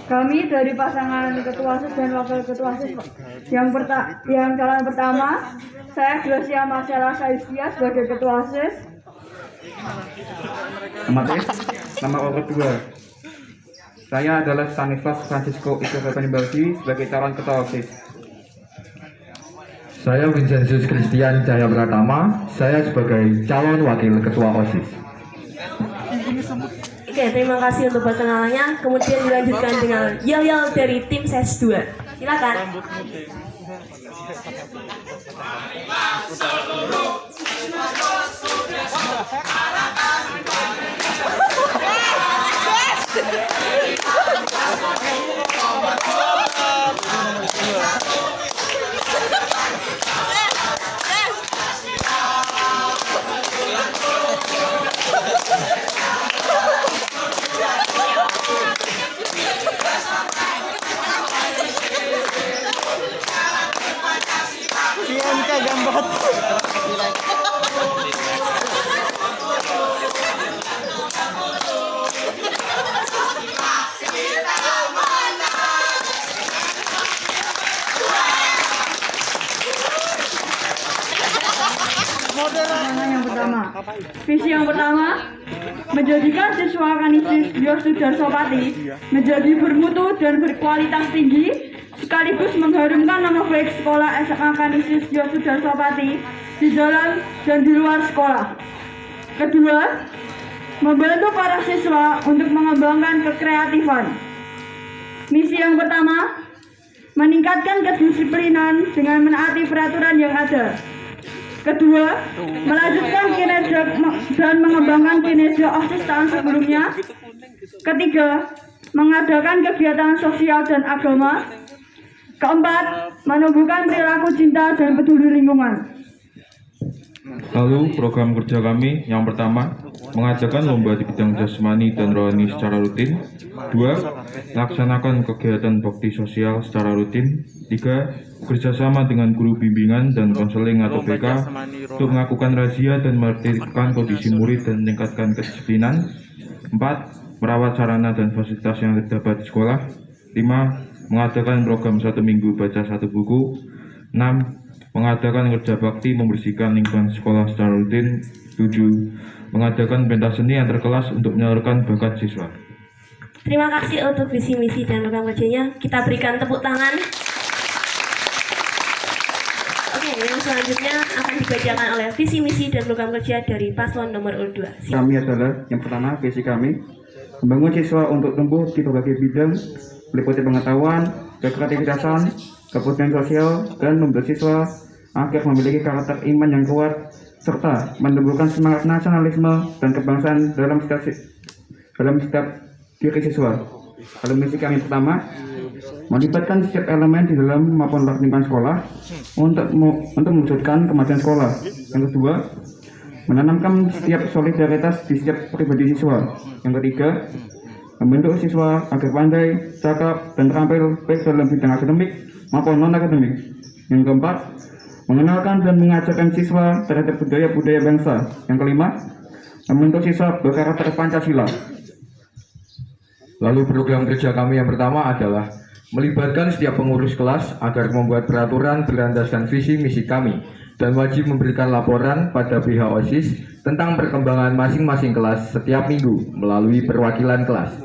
Kami dari pasangan Ketua OSIS dan Wakil Ketua OSIS yang calon pertama, saya Glosia Marcella Saistia sebagai Ketua OSIS. Nama orang kedua, saya adalah Stanislas Francisco Ikepanimbaldi sebagai calon Ketua OSIS. Saya Vincenzius Christian Cahya Pratama, saya sebagai calon Wakil Ketua OSIS. Oke, terima kasih untuk perkenalannya. Kemudian dilanjutkan dengan yel-yel dari tim SES 2. Silakan. Visi yang pertama, menjadikan siswa Kanisius Yos Sudarsopati menjadi bermutu dan berkualitas tinggi, sekaligus mengharumkan nama baik sekolah SMA Kanisius Yos Sudarsopati di dalam dan di luar sekolah. Kedua, membantu para siswa untuk mengembangkan kekreatifan. Misi yang pertama, meningkatkan kedisiplinan dengan menaati peraturan yang ada. Kedua, melanjutkan kinerja dan mengembangkan kinerja OSIS tahun sebelumnya. Ketiga, mengadakan kegiatan sosial dan agama. Keempat, menumbuhkan perilaku cinta dan peduli lingkungan. Lalu program kerja kami yang pertama, mengadakan lomba di bidang jasmani dan rohani secara rutin. 2. Laksanakan kegiatan bakti sosial secara rutin. 3. Kerjasama dengan guru bimbingan dan konseling atau BK untuk melakukan razia dan menertibkan kondisi murid dan meningkatkan kedisiplinan. 4. Merawat sarana dan fasilitas yang terdapat di sekolah. 5. Mengadakan program 1 minggu baca 1 buku. 6. Mengadakan kerja bakti membersihkan lingkungan sekolah secara rutin. 7. Mengadakan pentas seni antar kelas untuk menyalurkan bakat siswa. Terima kasih untuk visi misi dan program kerjanya. Kita berikan tepuk tangan. Oke, yang selanjutnya akan dibacakan oleh visi misi dan program kerja dari paslon nomor 2. Kami adalah yang pertama, visi kami membangun siswa untuk tumbuh di berbagai bidang, meliputi pengetahuan, kekreativitasan, kepedulian sosial, dan membuat siswa agar memiliki karakter iman yang kuat, serta menumbuhkan semangat nasionalisme dan kebangsaan dalam setiap diri siswa. Lalu misi kami pertama, melibatkan setiap elemen di dalam maupun luar lingkungan sekolah untuk mewujudkan kemajuan sekolah. Yang kedua, menanamkan setiap solidaritas di setiap pribadi siswa. Yang ketiga, membentuk siswa agar pandai, cakap, dan terampil baik dalam bidang akademik maupun non-akademik. Yang keempat, mengenalkan dan mengajarkan siswa terhadap budaya-budaya bangsa. Yang kelima, membentuk siswa berkarakter Pancasila. Lalu program kerja kami yang pertama adalah melibatkan setiap pengurus kelas agar membuat peraturan berlandaskan visi misi kami dan wajib memberikan laporan pada pihak OSIS tentang perkembangan masing-masing kelas setiap minggu melalui perwakilan kelas.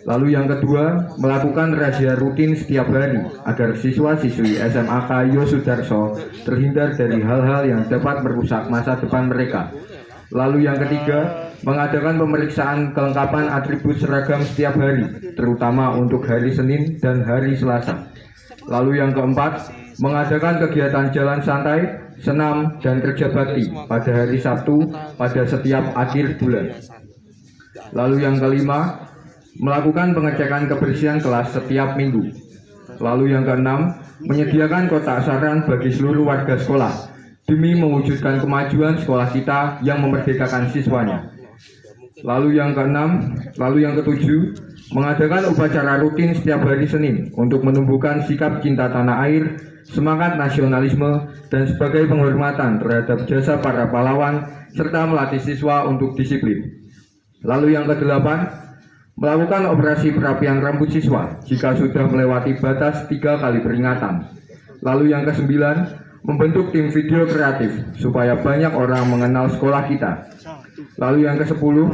Lalu yang kedua, melakukan razia rutin setiap hari agar siswa-siswi SMAK Yosudarso terhindar dari hal-hal yang dapat merusak masa depan mereka. Lalu yang ketiga, mengadakan pemeriksaan kelengkapan atribut seragam setiap hari, terutama untuk hari Senin dan hari Selasa. Lalu yang keempat, mengadakan kegiatan jalan santai, senam, dan kerja bakti pada hari Sabtu pada setiap akhir bulan. Lalu yang kelima, melakukan pengecekan kebersihan kelas setiap minggu. Lalu yang keenam, menyediakan kotak saran bagi seluruh warga sekolah demi mewujudkan kemajuan sekolah kita yang memerdekakan siswanya. Lalu yang ketujuh, mengadakan upacara rutin setiap hari Senin untuk menumbuhkan sikap cinta tanah air, semangat nasionalisme, dan sebagai penghormatan terhadap jasa para pahlawan, serta melatih siswa untuk disiplin. Lalu yang kedelapan, melakukan operasi perapian rambut siswa jika sudah melewati batas 3 kali peringatan. Lalu yang ke-9, membentuk tim video kreatif supaya banyak orang mengenal sekolah kita. Lalu yang ke-10,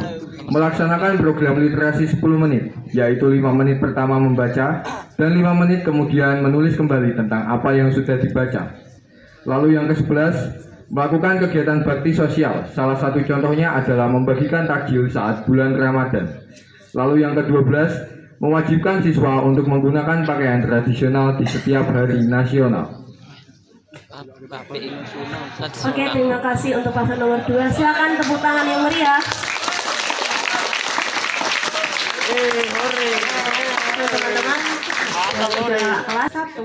melaksanakan program literasi 10 menit, yaitu 5 menit pertama membaca dan 5 menit kemudian menulis kembali tentang apa yang sudah dibaca. Lalu yang ke-11, melakukan kegiatan bakti sosial. Salah satu contohnya adalah membagikan takjil saat bulan Ramadan. Lalu yang ke-12, mewajibkan siswa untuk menggunakan pakaian tradisional di setiap hari nasional. Oke, terima kasih untuk paslon nomor 2. Silakan tepuk tangan yang meriah. Teman-teman, yang sudah kelas 1,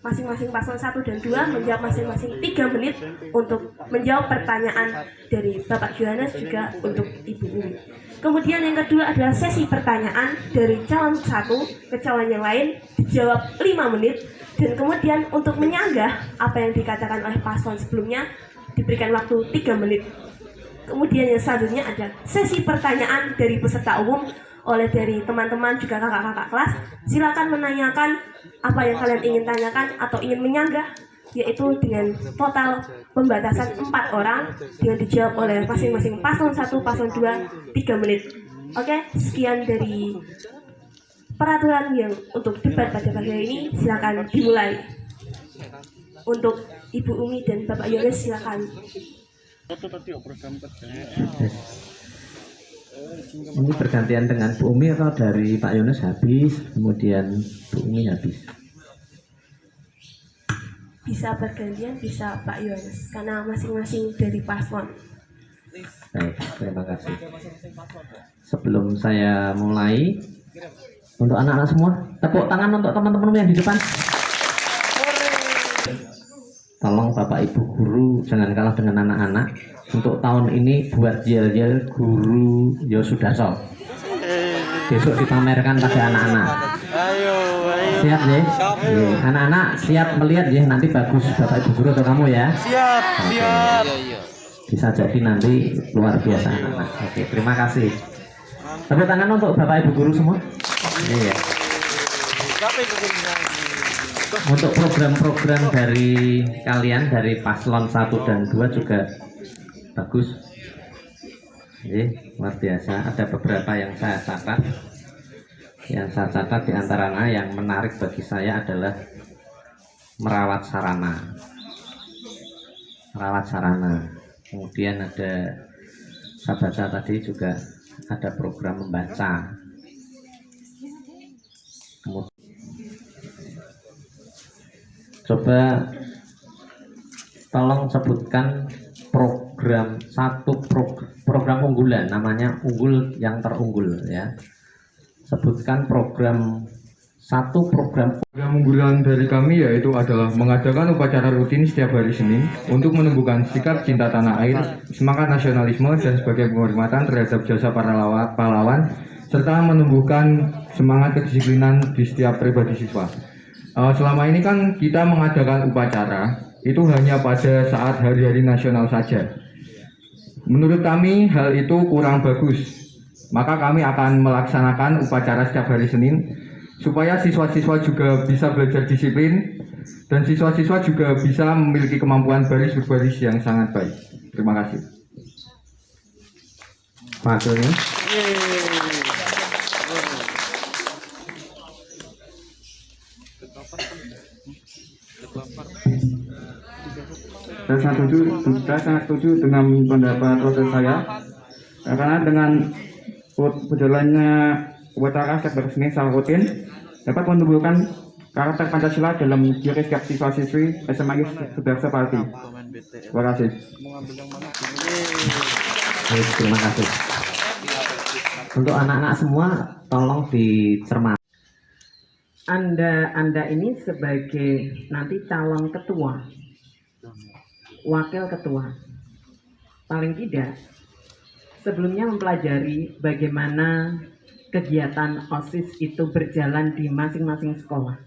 masing-masing paslon 1 dan 2 menjawab masing-masing 3 menit untuk menjawab pertanyaan dari Bapak Yohanes juga untuk Ibu Umi. Kemudian yang kedua adalah sesi pertanyaan dari calon satu ke calon yang lain, dijawab 5 menit. Dan kemudian untuk menyanggah apa yang dikatakan oleh paslon sebelumnya diberikan waktu 3 menit. Kemudian yang selanjutnya ada sesi pertanyaan dari peserta umum oleh dari teman-teman juga kakak-kakak kelas. Silakan menanyakan apa yang kalian ingin tanyakan atau ingin menyanggah, yaitu dengan total pembatasan 4 orang dengan dijawab oleh masing-masing paslon 1, paslon 2, 3 menit. Oke, sekian dari peraturan yang untuk debat pada pagi hari ini. Silakan dimulai. Untuk Ibu Umi dan Bapak Yohanes silakan. Ini bergantian dengan Bu Umi atau dari Pak Yohanes habis, kemudian Bu Umi habis? Bisa bergantian, bisa Pak Yohanes, karena masing-masing dari paslon. Baik, terima kasih. Sebelum saya mulai, untuk anak-anak semua, tepuk tangan untuk teman-teman yang di depan. Tolong Bapak Ibu guru jangan kalah dengan anak-anak. Untuk tahun ini buat yel-yel guru Yosudarso. Besok dipamerkan pada anak-anak. Siap ya? Anak-anak siap melihat ya, nanti bagus Bapak Ibu guru atau kamu ya? Siap, siap. Bisa jadi nanti luar biasa anak-anak. Oke, terima kasih. Tepuk tangan untuk Bapak Ibu guru semua. Iya. Untuk program-program dari kalian dari paslon 1 dan 2 juga bagus. Luar biasa. Ada beberapa yang saya catat. Yang saya catat diantaranya yang menarik bagi saya adalah merawat sarana. Merawat sarana. Kemudian ada saya baca tadi juga ada program membaca. Coba tolong sebutkan program unggulan, namanya unggul yang terunggul ya. Sebutkan program program Unggulan dari kami yaitu adalah mengadakan upacara rutin setiap hari Senin untuk menumbuhkan sikap cinta tanah air, semangat nasionalisme dan sebagai penghormatan terhadap jasa para pahlawan, serta menumbuhkan semangat kedisiplinan di setiap pribadi siswa. Selama ini kan kita mengadakan upacara itu hanya pada saat hari-hari nasional saja. Menurut kami hal itu kurang bagus. Maka kami akan melaksanakan upacara setiap hari Senin supaya siswa-siswa juga bisa belajar disiplin dan siswa-siswa juga bisa memiliki kemampuan baris berbaris yang sangat baik. Terima kasih. Pak Doni. Saya sangat setuju dengan pendapat proses saya, karena dengan berjalannya upacara setiap Senin secara rutin dapat menumbuhkan karakter Pancasila dalam diri setiap siswa-siswi SMA Sudarso Pati. Terima kasih. Terima kasih. Untuk anak-anak semua tolong dicermati. Anda ini sebagai nanti calon ketua, wakil ketua, paling tidak sebelumnya mempelajari bagaimana kegiatan OSIS itu berjalan di masing-masing sekolah.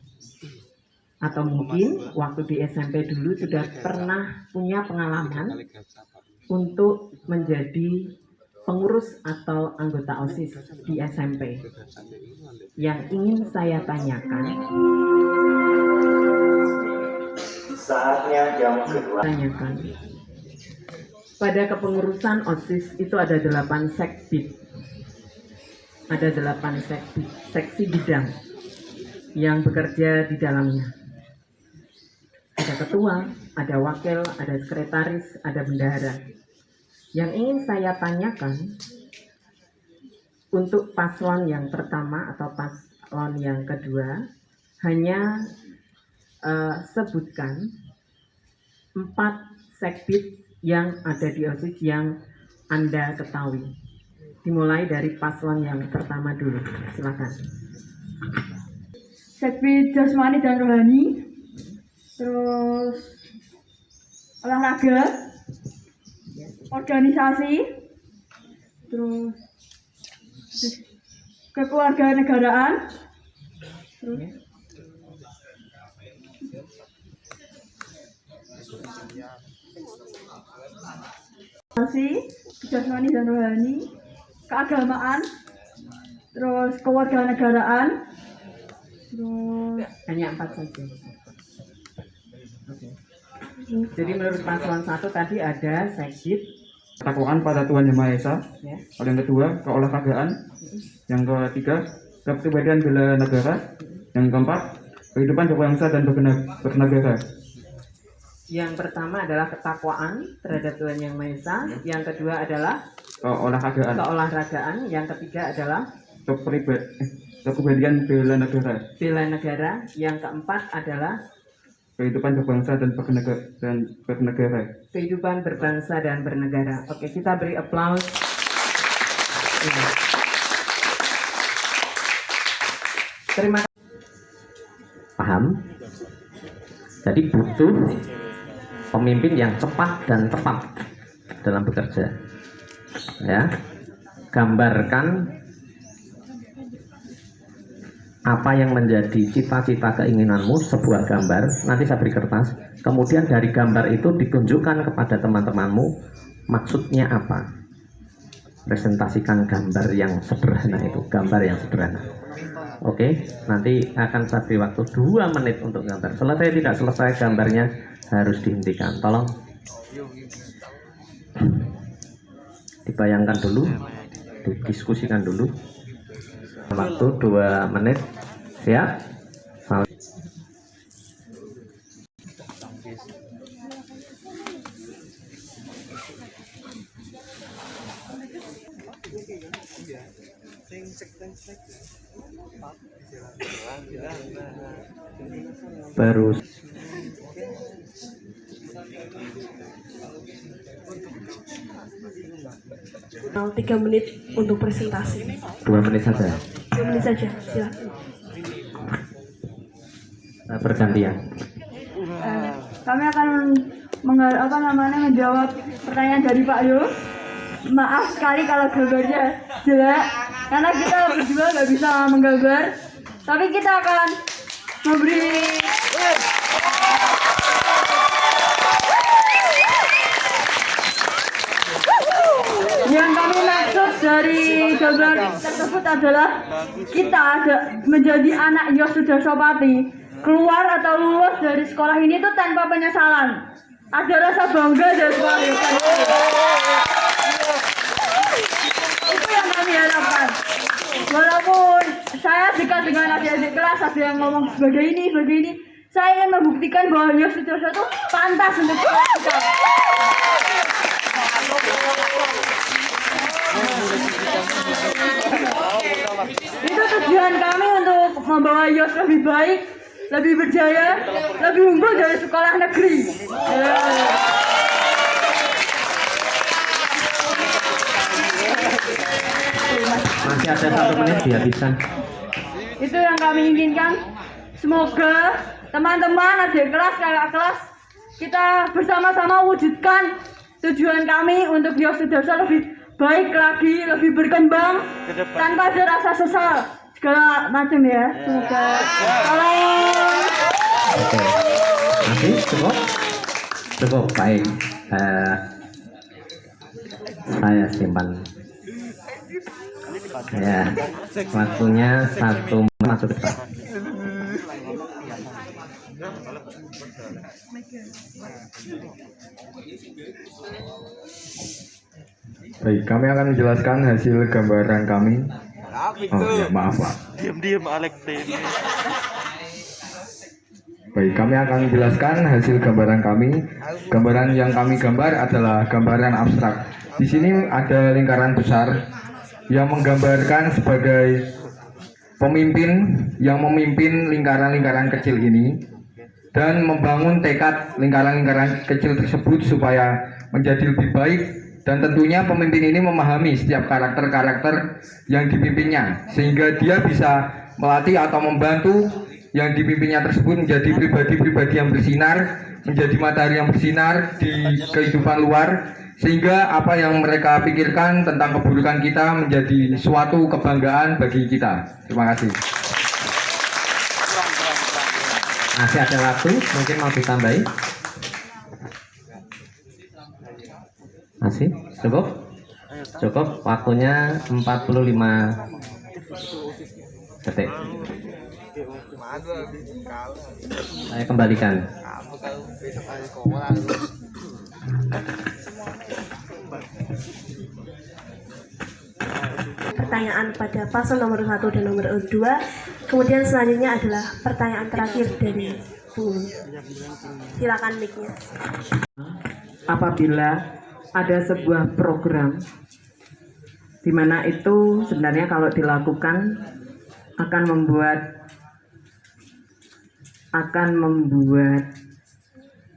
Atau mungkin waktu di SMP dulu sudah pernah punya pengalaman untuk menjadi pengurus atau anggota OSIS di SMP. Yang ingin saya tanyakan, Saatnya jam kedua. pada kepengurusan OSIS itu ada 8 sekbid. Ada 8 sekbid, seksi bidang yang bekerja di dalamnya. Ada ketua, ada wakil, ada sekretaris, ada bendahara. Yang ingin saya tanyakan, untuk paslon yang pertama atau paslon yang kedua, hanya sebutkan 4 sekbid yang ada di OSIS yang Anda ketahui. Dimulai dari paslon yang pertama dulu, silakan. Sekbid jasmani dan rohani, terus olahraga, organisasi, terus kekeluarganegaraan, terus jasmani dan rohani, keagamaan, terus kewarganegaraan, terus Hanya 4 saja. Jadi menurut paslon 1 tadi ada sekbid, Ketakwaan pada Tuhan Yang Maha Esa. ya. Yang kedua, keolahragaan. Yang ketiga, kepribadian bela negara. Yang keempat, kehidupan berbangsa dan bernegara. Yang pertama adalah ketakwaan terhadap Tuhan Yang Maha Esa. Yang kedua adalah Keolahragaan. keolahragaan. Yang ketiga adalah Kepribadian bela negara. bela negara. Yang keempat adalah Kehidupan berbangsa dan bernegara. kehidupan berbangsa dan bernegara. Oke, kita beri aplaus. Ya. Terima kasih. Paham? Jadi butuh pemimpin yang cepat dan tepat dalam bekerja. Ya, gambarkan apa yang menjadi cita-cita keinginanmu, sebuah gambar. Nanti saya beri kertas. Kemudian dari gambar itu ditunjukkan kepada teman-temanmu maksudnya apa. Presentasikan gambar yang sederhana itu, gambar yang sederhana. Oke, nanti akan saya beri waktu 2 menit untuk gambar. Selesai tidak selesai gambarnya harus dihentikan. Tolong dibayangkan dulu, didiskusikan dulu. Waktu 2 menit. Siap? Baru 3 menit untuk presentasi. 2 menit saja. 2 menit saja, silakan. Bergantian. kami akan menjawab pertanyaan dari Pak Yo. Maaf sekali kalau gambarnya jelek, karena kita berdua nggak bisa menggambar, tapi kita akan memberi yang kami maksud dari gambar tersebut adalah kita menjadi anak Yos Sudarsopati, keluar atau lulus dari sekolah ini tuh tanpa penyesalan, ada rasa bangga dari sekolah ini. Itu yang kami harapkan. Walaupun saya dekat dengan adik-adik kelas, ada yang ngomong sebagai ini, saya ingin membuktikan bahwa Yos Sudarso itu pantas untuk sekolah kita. Itu tujuan kami untuk membawa Yos lebih baik, lebih berjaya, lebih unggul dari sekolah negeri. Masih ada 1 menit biar bisa. Itu yang kami inginkan. Semoga teman-teman adik kelas, kakak kelas, kita bersama-sama wujudkan tujuan kami untuk Yos Sudarso lebih baik lagi, lebih berkembang tanpa ada rasa sesal segala macam ya. Semoga. Oke. Masih cukup? Cukup, baik. Saya simpan Ya, waktunya 1 menit masuk ke depan. Baik, kami akan menjelaskan hasil gambaran kami. Oh ya, maaf Pak. Diam-diam Alex ini. Baik, kami akan menjelaskan hasil gambaran kami. Gambaran yang kami gambar adalah gambaran abstrak. Di sini ada lingkaran besar yang menggambarkan sebagai pemimpin yang memimpin lingkaran-lingkaran kecil ini dan membangun tekad lingkaran-lingkaran kecil tersebut supaya menjadi lebih baik, dan tentunya pemimpin ini memahami setiap karakter-karakter yang dipimpinnya sehingga dia bisa melatih atau membantu yang dipimpinnya tersebut menjadi pribadi-pribadi yang bersinar, menjadi matahari yang bersinar di kehidupan luar, sehingga apa yang mereka pikirkan tentang keburukan kita menjadi suatu kebanggaan bagi kita. Terima kasih. Masih ada waktu, mungkin mau ditambahi? Masih? Cukup? Cukup, waktunya 45 detik. Saya kembalikan. Pertanyaan pada paslon nomor 1 dan nomor 2. Kemudian selanjutnya adalah pertanyaan terakhir dari Bu. Silakan mic-nya. Apabila ada sebuah program di mana itu sebenarnya kalau dilakukan akan membuat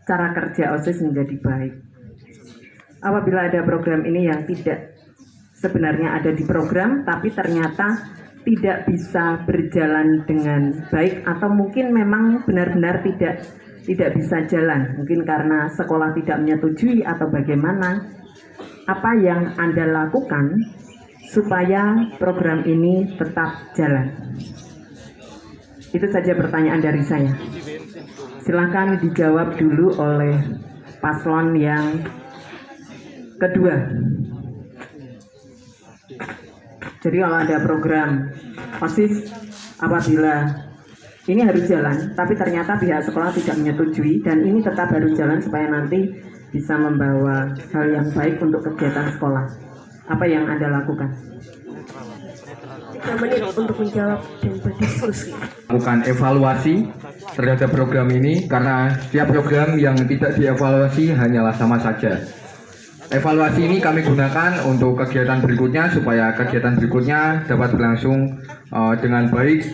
cara kerja OSIS menjadi baik. Apabila ada program ini yang tidak sebenarnya ada di program tapi ternyata tidak bisa berjalan dengan baik, atau mungkin memang benar-benar tidak bisa jalan, mungkin karena sekolah tidak menyetujui atau bagaimana, apa yang Anda lakukan supaya program ini tetap jalan? Itu saja pertanyaan dari saya. Silakan dijawab dulu oleh paslon yang kedua. Jadi kalau ada program OSIS, apabila ini harus jalan, tapi ternyata pihak sekolah tidak menyetujui, dan ini tetap harus jalan supaya nanti bisa membawa hal yang baik untuk kegiatan sekolah. Apa yang Anda lakukan? 3 menit untuk menjawab dan berdiskusi. Lakukan evaluasi terhadap program ini, karena setiap program yang tidak dievaluasi hanyalah sama saja. Evaluasi ini kami gunakan untuk kegiatan berikutnya supaya kegiatan berikutnya dapat berlangsung dengan baik.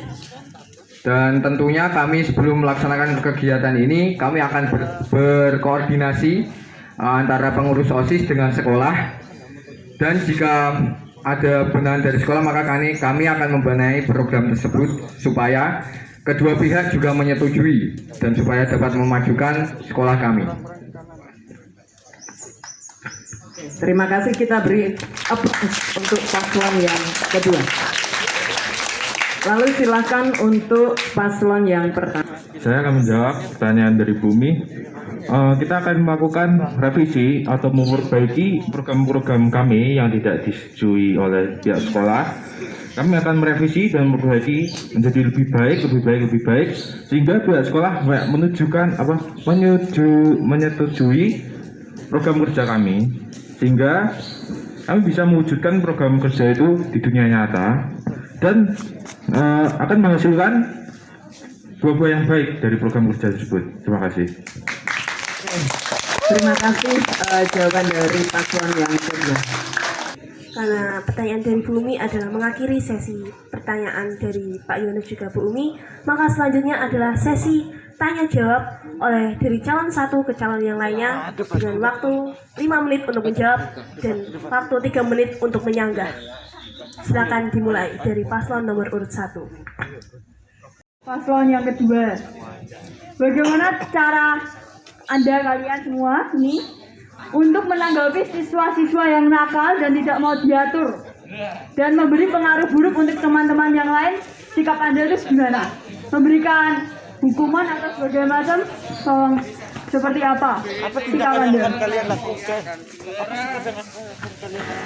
Dan tentunya kami sebelum melaksanakan kegiatan ini kami akan berkoordinasi antara pengurus OSIS dengan sekolah, dan jika ada benahan dari sekolah maka kami akan membenahi program tersebut supaya kedua pihak juga menyetujui dan supaya dapat memajukan sekolah kami. Terima kasih, kita beri aplaus untuk paslon yang kedua. Lalu silakan untuk paslon yang pertama. Saya akan menjawab pertanyaan dari Bumi. Kita akan melakukan revisi atau memperbaiki program-program kami yang tidak disetujui oleh pihak sekolah. Kami akan merevisi dan memperbaiki menjadi lebih baik, sehingga pihak sekolah menyetujui program kerja kami, sehingga kami bisa mewujudkan program kerja itu di dunia nyata dan akan menghasilkan buah-buah yang baik dari program kerja tersebut. Terima kasih. Terima kasih jawaban dari paslon yang kedua. Karena pertanyaan dari Bu Umi adalah mengakhiri sesi pertanyaan dari Pak Yones juga Bu Umi, maka selanjutnya adalah sesi tanya jawab oleh dari calon satu ke calon yang lainnya dengan waktu 5 menit untuk menjawab dan waktu 3 menit untuk menyanggah. Silakan dimulai dari paslon nomor urut 1. Paslon yang kedua, bagaimana cara Anda kalian semua ini untuk menanggapi siswa-siswa yang nakal dan tidak mau diatur dan memberi pengaruh buruk untuk teman-teman yang lain? Sikap Anda itu gimana? Memberikan hukuman atau sebagainya macam? Tolong seperti apa? Sikap Anda.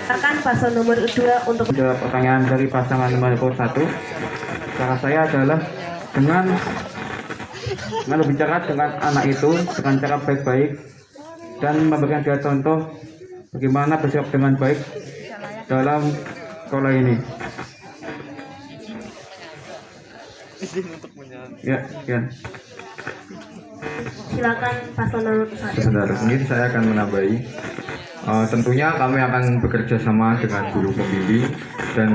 Silakan paslon nomor 2 untuk Jawab pertanyaan dari pasangan nomor 1. Cara saya adalah dengan berbicara dengan anak itu dengan cara baik-baik dan memberikan dia contoh bagaimana bersikap dengan baik dalam sekolah ini. Ya. silakan paslon nomor 1. Sebentar, mungkin saya akan menambahi. Tentunya kami akan bekerja sama dengan guru pembimbing dan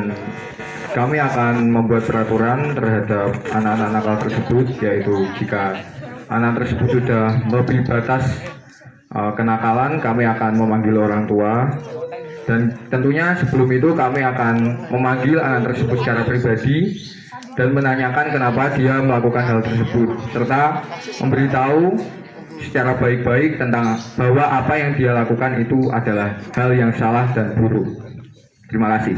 kami akan membuat peraturan terhadap anak-anak nakal tersebut, yaitu jika anak tersebut sudah melebihi batas kenakalan, kami akan memanggil orang tua dan tentunya sebelum itu kami akan memanggil anak tersebut secara pribadi dan menanyakan kenapa dia melakukan hal tersebut serta memberitahu secara baik-baik tentang bahwa apa yang dia lakukan itu adalah hal yang salah dan buruk. Terima kasih.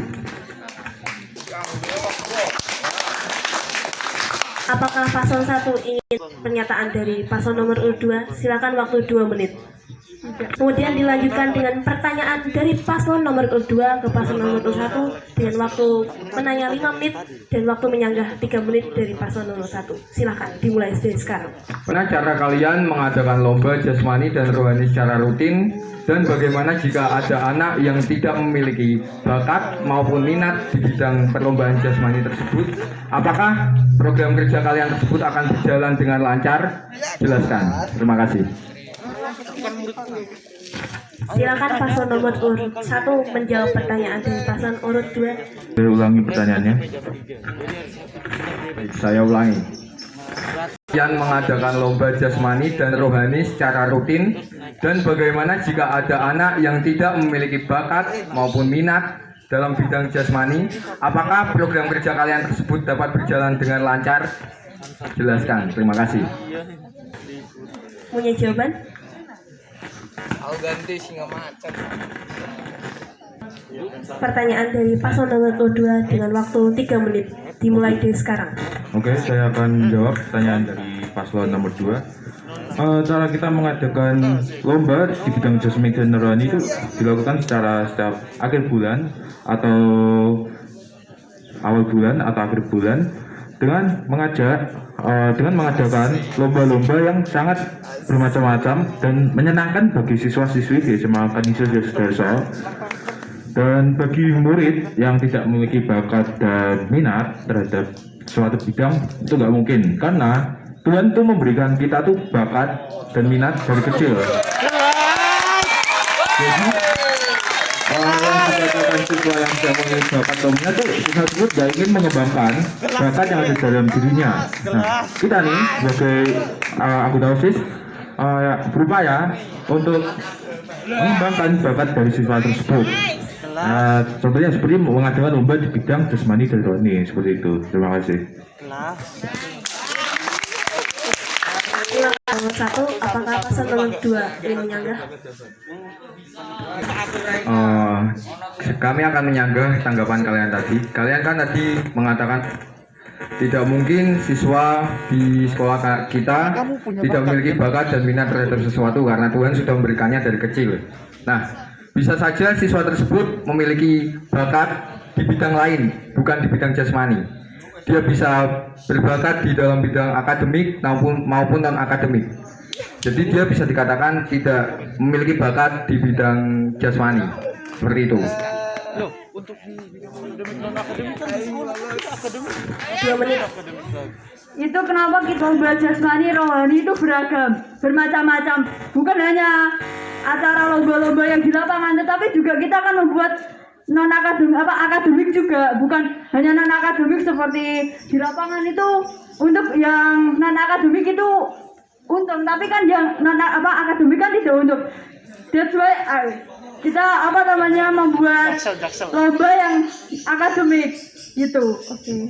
Apakah paslon 1 ingin pernyataan dari paslon nomor 2? Silakan waktu 2 menit. Kemudian dilanjutkan dengan pertanyaan dari paslon nomor 2 ke paslon nomor 1 dengan waktu menanya 5 menit dan waktu menyanggah 3 menit dari paslon nomor 1. Silakan dimulai dari sekarang. Bagaimana cara kalian mengadakan lomba jasmani dan rohani secara rutin dan bagaimana jika ada anak yang tidak memiliki bakat maupun minat di bidang perlombaan jasmani tersebut? Apakah program kerja kalian tersebut akan berjalan dengan lancar? Jelaskan. Terima kasih. Silakan paslon nomor urut 1 menjawab pertanyaan dari paslon urut 2. Saya ulangi pertanyaannya. Saya ulangi. Kalian mengadakan lomba jasmani dan rohani secara rutin dan bagaimana jika ada anak yang tidak memiliki bakat maupun minat dalam bidang jasmani? Apakah program kerja kalian tersebut dapat berjalan dengan lancar? Jelaskan. Terima kasih. Punya jawaban? Pertanyaan dari paslon nomor 2 dengan waktu 3 menit. Dimulai dari sekarang. Oke, saya akan jawab pertanyaan dari paslon nomor 2. Cara kita mengadakan lomba di bidang jasmani dan rohani itu dilakukan secara setiap akhir bulan atau awal bulan atau akhir bulan dengan mengadakan lomba-lomba yang sangat bermacam-macam dan menyenangkan bagi siswa-siswi di SMA Kanisius Yosudarso dan bagi murid yang tidak memiliki bakat dan minat terhadap suatu bidang itu nggak mungkin karena Tuhan tuh memberikan kita tuh bakat dan minat dari kecil. Jadi yang dikatakan siswa yang tidak memiliki bakat atau minat tuh siswa tersebut gak ingin mengembangkan bakat yang ada dalam dirinya. Nah, kita nih sebagai anggota OSIS berupaya untuk mengembangkan bakat dari siswa tersebut. Contohnya seperti mengadakan lomba di bidang jasmani dan rohani seperti itu. Terima kasih. Nomor 1, apakah paslon nomor 2 ingin menyanggah? Kami akan menyanggah tanggapan kalian tadi. Kalian kan tadi mengatakan tidak mungkin siswa di sekolah kita tidak memiliki bakat dan minat terhadap sesuatu karena Tuhan sudah memberikannya dari kecil. Nah, bisa saja siswa tersebut memiliki bakat di bidang lain, bukan di bidang jasmani. Dia bisa berbakat di dalam bidang akademik maupun non-akademik. Jadi dia bisa dikatakan tidak memiliki bakat di bidang jasmani. Seperti itu. Untuk di bidang non-akademik kan di sekolah kita akademik. 2 menit. Itu kenapa kita lomba jasmani rohani itu beragam, bermacam-macam. Bukan hanya acara lomba-lomba yang di lapangan, tetapi juga kita akan membuat akademik juga, bukan hanya non akademik seperti di lapangan itu. Untuk yang non akademik itu untung, tapi kan yang akademik kan tidak untung. That's why kita membuat lomba yang akademik gitu. Oke.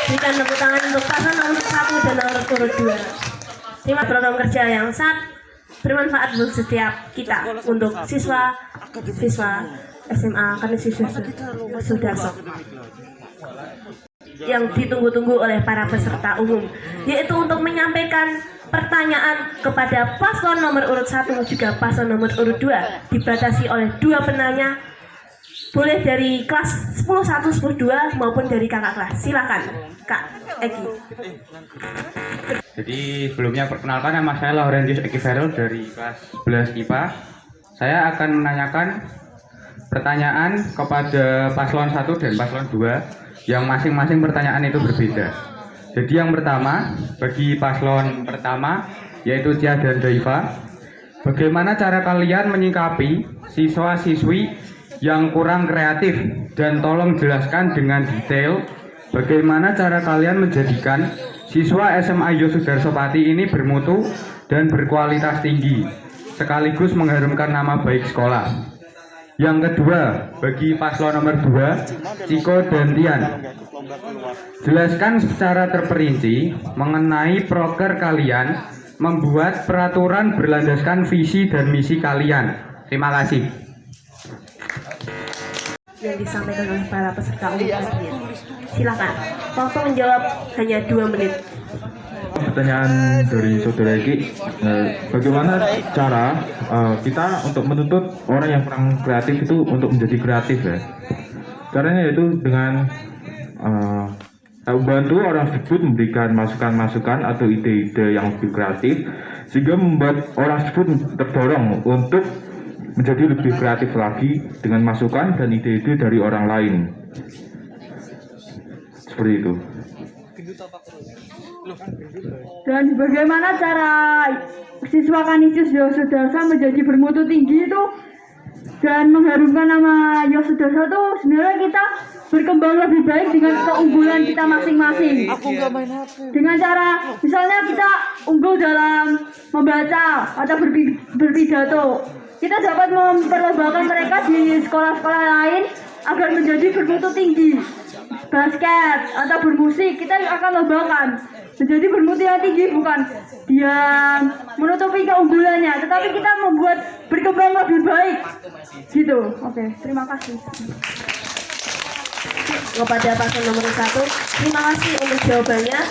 Berikan tepuk tangan untuk paslon nomor 1 dan nomor urut 2. Terima program kerja yang sangat bermanfaat untuk setiap kita, untuk siswa SMA Kanisius Yosudarso. yang ditunggu-tunggu oleh para peserta umum, yaitu untuk menyampaikan pertanyaan kepada paslon nomor urut 1 juga paslon nomor urut 2. Dibatasi oleh 2 penanya, boleh dari kelas 10-1, 10-2 maupun dari kakak kelas. Silakan Kak Eki. Jadi sebelumnya perkenalkan, nama saya Laurentius Eki Ferel dari kelas 11 IPA. Saya akan menanyakan pertanyaan kepada paslon 1 dan paslon 2 yang masing-masing pertanyaan itu berbeda. Jadi yang pertama, bagi paslon pertama yaitu Cia dan Daiva, bagaimana cara kalian menyikapi siswa-siswi yang kurang kreatif, dan tolong jelaskan dengan detail bagaimana cara kalian menjadikan siswa SMA Yosudarso-Pati ini bermutu dan berkualitas tinggi sekaligus mengharumkan nama baik sekolah. Yang kedua, bagi paslon nomor 2, Ciko dan Tian, jelaskan secara terperinci mengenai proker kalian membuat peraturan berlandaskan visi dan misi kalian. Terima kasih. Yang disampaikan oleh para peserta umum tadi. Silakan. Waktu menjawab hanya 2 menit. Pertanyaan dari saudara Eki, bagaimana cara kita untuk menuntut orang yang kurang kreatif itu untuk menjadi kreatif ya? Caranya yaitu dengan membantu orang tersebut memberikan masukan-masukan atau ide-ide yang lebih kreatif, sehingga membuat orang tersebut terdorong untuk menjadi lebih kreatif lagi dengan masukan dan ide-ide dari orang lain. Seperti itu. Dan bagaimana cara siswa Kanisius Yosudarso menjadi bermutu tinggi itu dan mengharumkan nama Yosudarso itu sebenarnya kita berkembang lebih baik dengan keunggulan kita masing-masing. Dengan cara misalnya kita unggul dalam membaca atau berpidato, kita dapat memperlombakan mereka di sekolah-sekolah lain agar menjadi bermutu tinggi. Basket atau bermusik kita akan lombakan menjadi bermutu yang tinggi, bukan dia menutupi keunggulannya, tetapi kita membuat berkembang lebih baik gitu. Oke, terima kasih. Kepada paslon nomor 1, terima kasih untuk jawabannya.